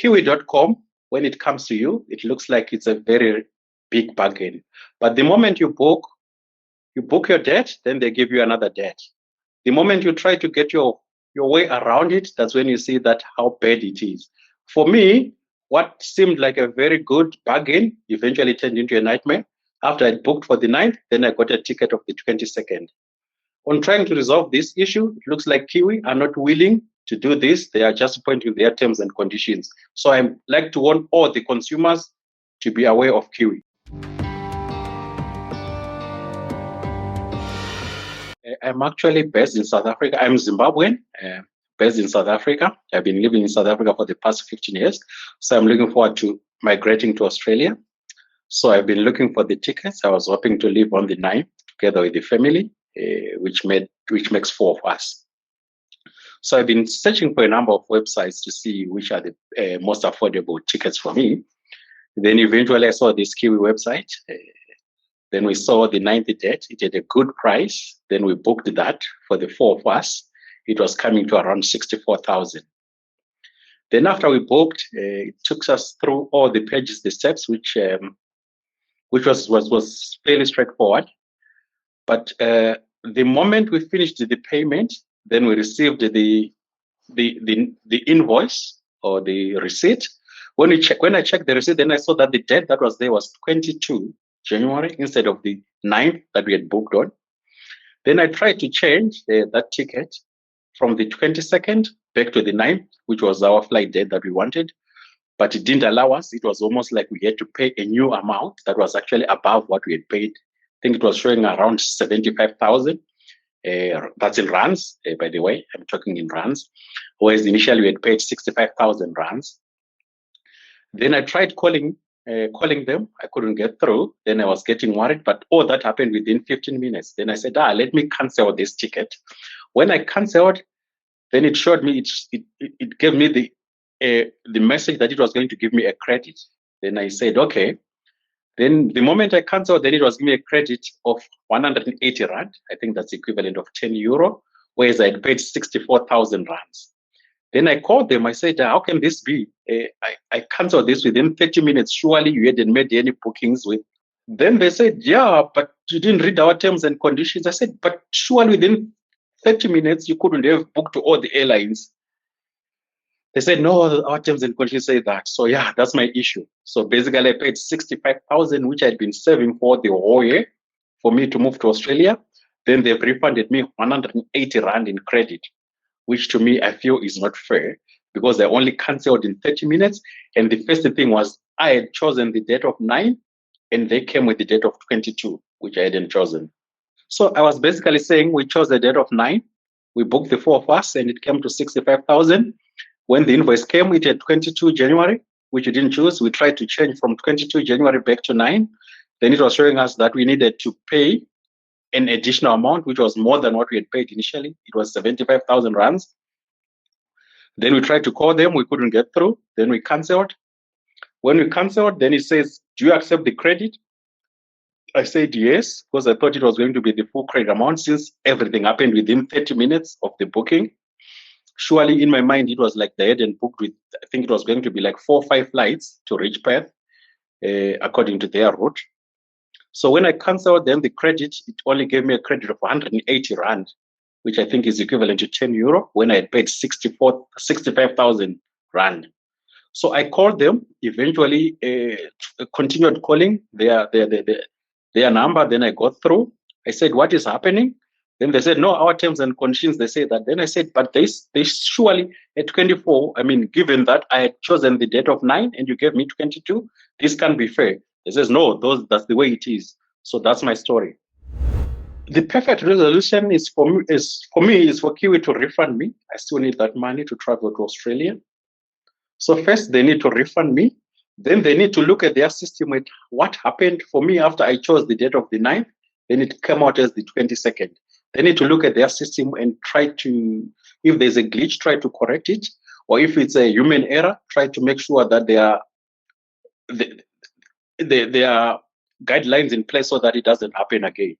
Kiwi.com, when it comes to you, it looks like it's a very big bargain. But the moment you book your debt, then they give you another debt. The moment you try to get your way around it, that's when you see that how bad it is. For me, what seemed like a very good bargain eventually turned into a nightmare. After I booked for the 9th, then I got a ticket of the 22nd. On trying to resolve this issue, it looks like Kiwi are not willing to do this. They are just pointing their terms and conditions. So I like to warn all the consumers to be aware of Kiwi. I'm actually based in South Africa. I'm Zimbabwean, based in South Africa. I've been living in South Africa for the past 15 years. So I'm looking forward to migrating to Australia. So I've been looking for the tickets. I was hoping to leave on the 9th together with the family, which makes 4 of us. So I've been searching for a number of websites to see which are the most affordable tickets for me. Then eventually I saw this Kiwi website. Then we saw the 9th date. It had a good price. Then we booked that for the 4 of us. It was coming to around 64,000. Then after we booked, it took us through all the pages, the steps, which was fairly straightforward. But the moment we finished the payment, then we received the invoice or the receipt. When I checked the receipt, then I saw that the date that was there was 22 January instead of the 9th that we had booked on. Then I tried to change that ticket from the 22nd back to the 9th, which was our flight date that we wanted, but it didn't allow us. It was almost like we had to pay a new amount that was actually above what we had paid. I think it was showing around 75,000. That's in rands, by the way. I'm talking in rands. Whereas initially we had paid 65,000 rands. Then I tried calling them. I couldn't get through. Then I was getting worried, but all that happened within 15 minutes. Then I said, let me cancel this ticket. When I canceled, then it showed me, it gave me the message that it was going to give me a credit. Then I said, okay. Then the moment I canceled, then it was giving me a credit of 180 rand. I think that's the equivalent of 10 euro, whereas I had paid 64,000 rands. Then I called them. I said, how can this be? I canceled this within 30 minutes. Surely you hadn't made any bookings with. Then they said, yeah, but you didn't read our terms and conditions. I said, but surely within 30 minutes, you couldn't have booked to all the airlines. They said, no, our terms and conditions say that. So yeah, that's my issue. So basically I paid 65,000, which I'd been saving for the whole year for me to move to Australia. Then they've refunded me 180 rand in credit, which to me, I feel is not fair because I only canceled in 30 minutes. And the first thing was I had chosen the date of 9 and they came with the date of 22, which I hadn't chosen. So I was basically saying we chose the date of 9. We booked the 4 of us and it came to 65,000. When the invoice came, it had 22 January, which we didn't choose. We tried to change from 22 January back to 9. Then it was showing us that we needed to pay an additional amount, which was more than what we had paid initially. It was 75,000 rands. Then we tried to call them. We couldn't get through. Then we canceled. When we canceled, then it says, do you accept the credit? I said yes, because I thought it was going to be the full credit amount since everything happened within 30 minutes of the booking. Surely in my mind, it was like they hadn't booked with, I think it was going to be like 4 or 5 flights to reach Perth, according to their route. So when I canceled them, the credit, it only gave me a credit of 180 rand, which I think is equivalent to 10 euro when I had paid 65,000 rand. So I called them, eventually continued calling their number. Then I got through. I said, what is happening? Then they said, no, our terms and conditions, they say that. Then I said, but they surely at 24, I mean, given that I had chosen the date of 9 and you gave me 22, this can't be fair. They says, no, that's the way it is. So that's my story. The perfect resolution is for Kiwi to refund me. I still need that money to travel to Australia. So first they need to refund me. Then they need to look at their system at what happened for me after I chose the date of the 9th. Then it came out as the 22nd. They need to look at their system and try to, if there's a glitch, try to correct it. Or if it's a human error, try to make sure that there are guidelines in place so that it doesn't happen again.